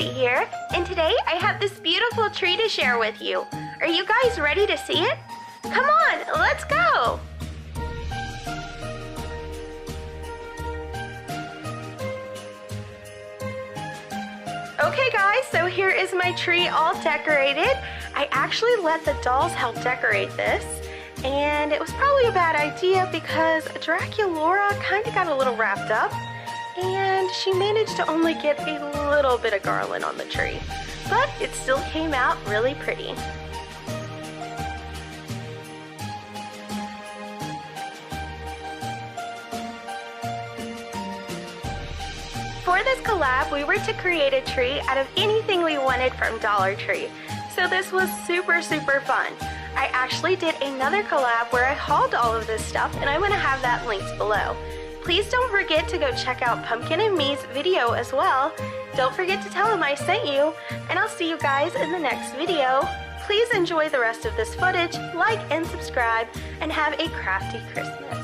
Pretty here, and today I have this beautiful tree to share with you. Are you guys ready to see it? Come on, let's go! Okay guys, so here is my tree all decorated. I actually let the dolls help decorate this, and it was probably a bad idea because Draculaura kind of got a little wrapped up, and she managed to only get a little bit of garland on the tree, but it still came out really pretty. For this collab, we were to create a tree out of anything we wanted from Dollar Tree, so this was super fun. I actually did another collab where I hauled all of this stuff, and I'm going to have that linked below. Please don't forget to go check out Pumpkin and Me's video as well. Don't forget to tell him I sent you, and I'll see you guys in the next video. Please enjoy the rest of this footage, like and subscribe, and have a crafty Christmas.